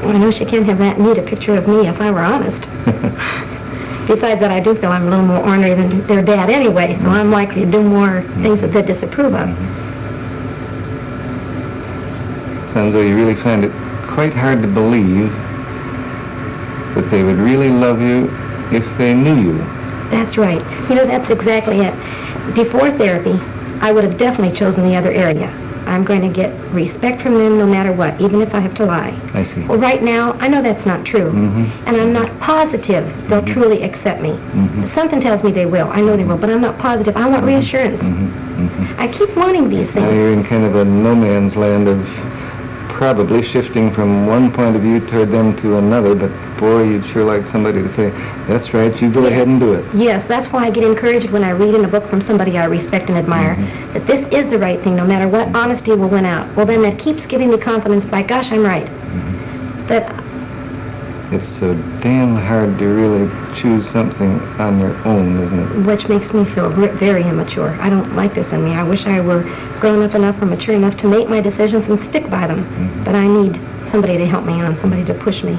Well, I know she can't have that neat a picture of me if I were honest. Besides that, I do feel I'm a little more ornery than their dad anyway, so I'm likely to do more things that they disapprove of. Sounds like you really find it quite hard to believe that they would really love you if they knew you. That's right. You know, that's exactly it. Before therapy, I would have definitely chosen the other area. I'm going to get respect from them no matter what, even if I have to lie. I see. Well, right now, I know that's not true. And I'm not positive they'll truly accept me. Something tells me they will. I know they will, but I'm not positive. I want reassurance. I keep wanting these Now you're things. in kind of a no man's land of probably shifting from one point of view toward them to another, but boy, you'd sure like somebody to say, that's right, you go ahead and do it. Yes, that's why I get encouraged when I read in a book from somebody I respect and admire that this is the right thing, no matter what, honesty will win out. Well, then that keeps giving me confidence, by gosh, I'm right. But It's so damn hard to really choose something on your own, isn't it? which makes me feel very immature. I don't like this in me. I wish I were grown up enough or mature enough to make my decisions and stick by them. But I need somebody to help me on, somebody to push me.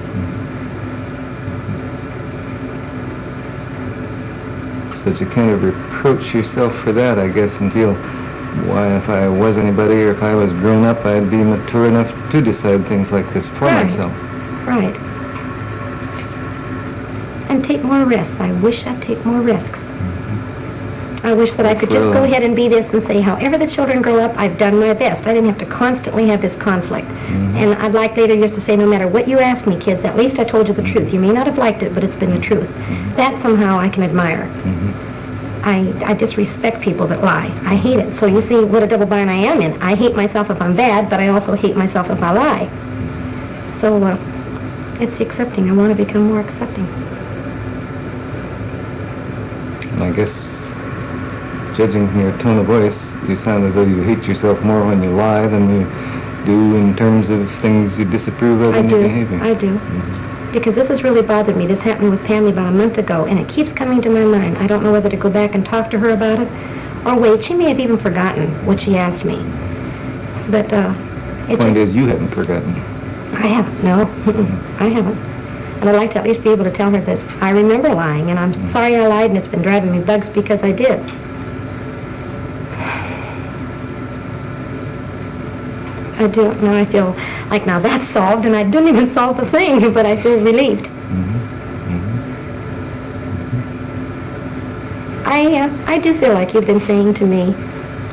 So to kind of reproach yourself for that, I guess, and feel, why, if I was anybody or if I was grown up, I'd be mature enough to decide things like this for myself. Right. And take more risks. I wish I'd take more risks. I wish that I could just go ahead and be this and say, however the children grow up, I've done my best. I didn't have to constantly have this conflict. And I'd like later years to say, no matter what you ask me, kids, at least I told you the truth. You may not have liked it, but it's been the truth. That somehow I can admire. I disrespect people that lie. I hate it. So you see what a double bind I am in. I hate myself if I'm bad, but I also hate myself if I lie. So it's accepting. I want to become more accepting. And I guess, judging from your tone of voice, you sound as though you hate yourself more when you lie than you do in terms of things you disapprove of in your behavior. I do. Because this has really bothered me. This happened with Pammy about a month ago, and it keeps coming to my mind. I don't know whether to go back and talk to her about it, or wait. She may have even forgotten what she asked me. But The point is, you haven't forgotten. I haven't, no. I haven't. And I'd like to at least be able to tell her that I remember lying, and I'm sorry I lied, and it's been driving me bugs because I did. I do. Now I feel like now that's solved, and I didn't even solve the thing, but I feel relieved. I do feel like you've been saying to me,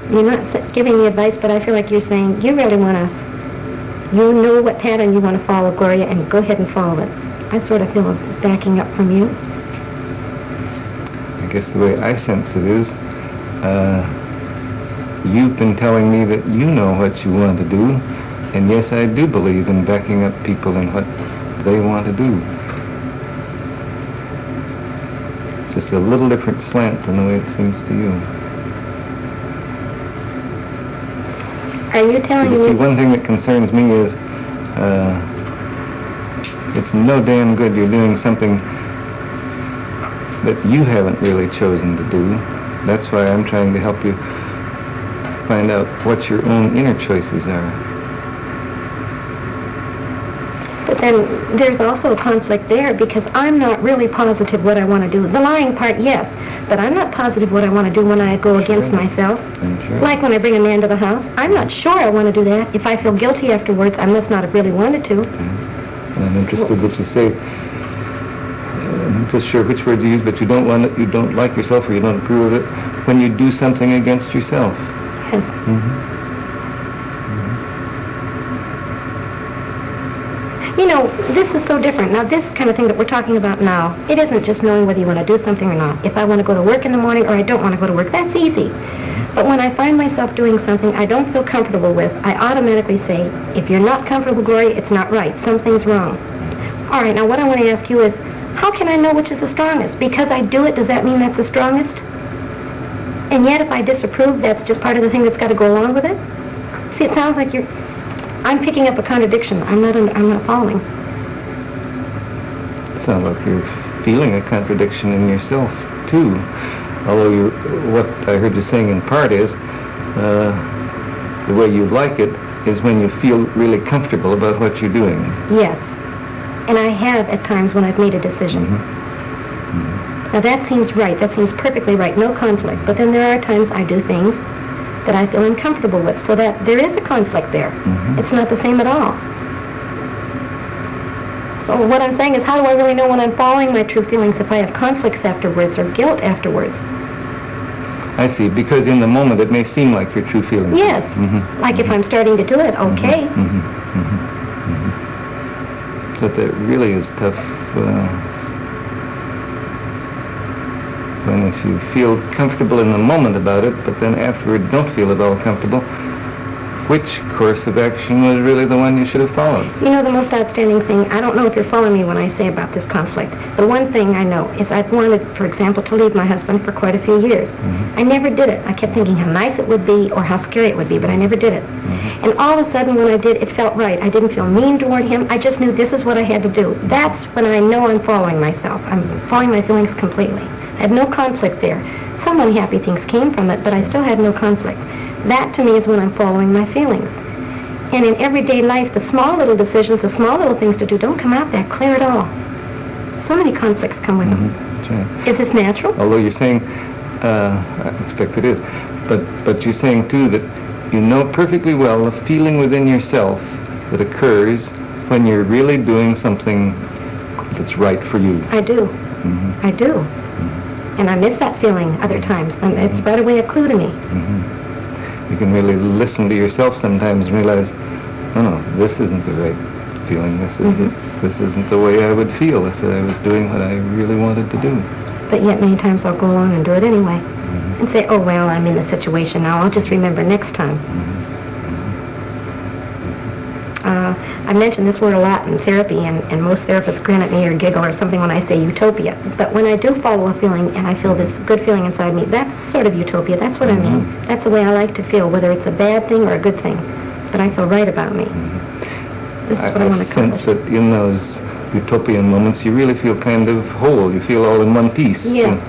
you're not giving me advice, but I feel like you're saying you really want to, you know what pattern you want to follow, Gloria, and go ahead and follow it. I sort of feel a backing up from you. I guess the way I sense it is, you've been telling me that you know what you want to do, and yes, I do believe in backing up people in what they want to do. It's just a little different slant than the way it seems to you. Are you telling me? See, one thing that concerns me is it's no damn good you're doing something that you haven't really chosen to do. That's why I'm trying to help you find out what your own inner choices are. But then there's also a conflict there because I'm not really positive what I want to do. The lying part, yes, but I'm not positive what I want to do when I go against myself. Sure. Like when I bring a man to the house, I'm not sure I want to do that. If I feel guilty afterwards, I must not have really wanted to. And I'm interested that you say, I'm not just sure which words you use, but you don't want it, you don't like yourself or you don't approve of it when you do something against yourself. Yes. You know, this is so different. Now, this kind of thing that we're talking about now, it isn't just knowing whether you want to do something or not. If I want to go to work in the morning or I don't want to go to work, that's easy. But when I find myself doing something I don't feel comfortable with, I automatically say, if you're not comfortable, Gloria, it's not right. Something's wrong. All right, now what I want to ask you is, how can I know which is the strongest? Because I do it, does that mean that's the strongest? And yet, if I disapprove, that's just part of the thing that's got to go along with it? See, it sounds like I'm picking up a contradiction. I'm not following. It sounds like you're feeling a contradiction in yourself, too. Although what I heard you saying in part is, the way you like it is when you feel really comfortable about what you're doing. Yes. And I have at times when I've made a decision. Now that seems right. That seems perfectly right. No conflict. But then there are times I do things that I feel uncomfortable with. So that there is a conflict there. It's not the same at all. So what I'm saying is, how do I really know when I'm following my true feelings if I have conflicts afterwards or guilt afterwards? I see. Because in the moment it may seem like your true feelings. Yes. Like if I'm starting to do it, okay. So that really is tough. When if you feel comfortable in the moment about it, but then afterward don't feel at all comfortable, which course of action was really the one you should have followed? You know, the most outstanding thing, I don't know if you're following me when I say about this conflict. The one thing I know is I've wanted, for example, to leave my husband for quite a few years. I never did it. I kept thinking how nice it would be or how scary it would be, but I never did it. And all of a sudden when I did, it felt right. I didn't feel mean toward him. I just knew this is what I had to do. That's when I know I'm following myself. I'm following my feelings completely. I had no conflict there. Some unhappy things came from it, but I still had no conflict. That to me is when I'm following my feelings. And in everyday life, the small little decisions, the small little things to do don't come out that clear at all. So many conflicts come with them. That's right. Is this natural? Although you're saying, I expect it is, but you're saying too that you know perfectly well the feeling within yourself that occurs when you're really doing something that's right for you. I do. I do. And I miss that feeling other times, and it's right away a clue to me. You can really listen to yourself sometimes and realize, oh no, this isn't the right feeling. This isn't the way I would feel if I was doing what I really wanted to do. But yet many times I'll go along and do it anyway. And say, oh well, I'm in the situation now. I'll just remember next time. I mention this word a lot in therapy, and most therapists grin at me or giggle or something when I say utopia. But when I do follow a feeling and I feel this good feeling inside me, that's sort of utopia. That's what I mean. That's the way I like to feel, whether it's a bad thing or a good thing. But I feel right about me. This is what I want to accomplish. sense that in those utopian moments you really feel kind of whole. You feel all in one piece. Yes.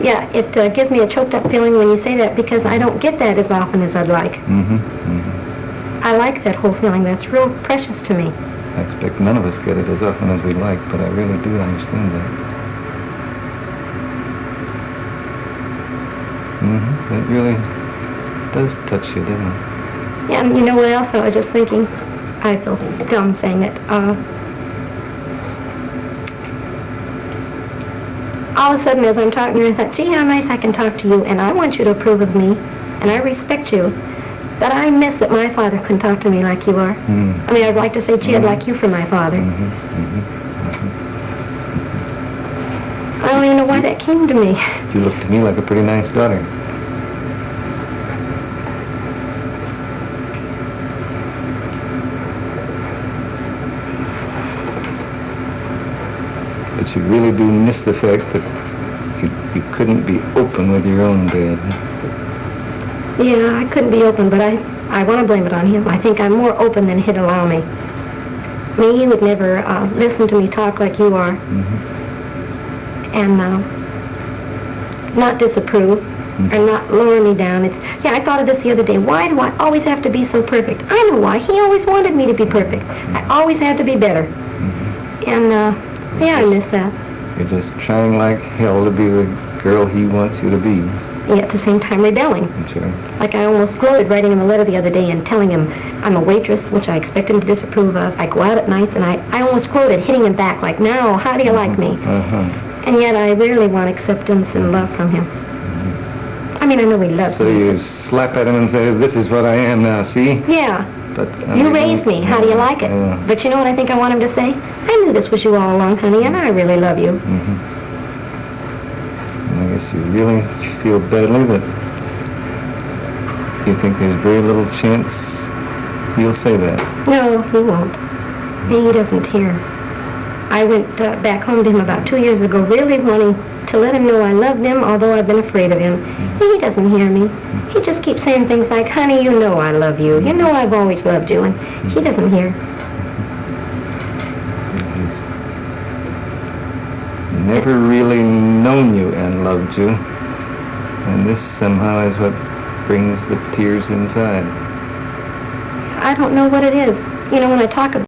Yeah, it gives me a choked up feeling when you say that, because I don't get that as often as I'd like. I like that whole feeling. That's real precious to me. I expect none of us get it as often as we'd like, but I really do understand that. It really does touch you, doesn't it? Yeah, and you know what else I was just thinking? I feel dumb saying it. All of a sudden, as I'm talking to you, I thought, gee, how nice I can talk to you, and I want you to approve of me, and I respect you. But I miss that my father couldn't talk to me like you are. I mean, I'd like to say, gee, I'd like you for my father. I don't even know why that came to me. You look to me like a pretty nice daughter. But you really do miss the fact that you couldn't be open with your own dad. Yeah, I couldn't be open, but I want to blame it on him. I think I'm more open than he'd allow me. I mean, he would never listen to me talk like you are. And not disapprove or not lower me down. Yeah, I thought of this the other day. Why do I always have to be so perfect? I know why. He always wanted me to be perfect. I always had to be better. And, yeah, I miss that. You're just trying like hell to be the girl he wants you to be. Yeah, at the same time rebelling. Sure. Like I almost gloated writing him a letter the other day and telling him I'm a waitress, which I expect him to disapprove of. I go out at nights, and I almost gloated, hitting him back like, now, how do you like me? And yet I rarely want acceptance and love from him. I mean, I know he loves me. So you slap at him and say, this is what I am now, see? Yeah. But you raised me. How do you like it? But you know what I think I want him to say? I knew this was you all along, honey, and I really love you. I guess you really feel badly that you think there's very little chance he'll say that. No, he won't. He doesn't hear. I went back home to him about 2 years ago, really wanting to let him know I loved him, although I've been afraid of him. He doesn't hear me. He just keeps saying things like, honey, you know I love you. You know I've always loved you. And he doesn't hear. Never really known you and loved you, and this somehow is what brings the tears inside. I don't know what it is. You know, when I talk about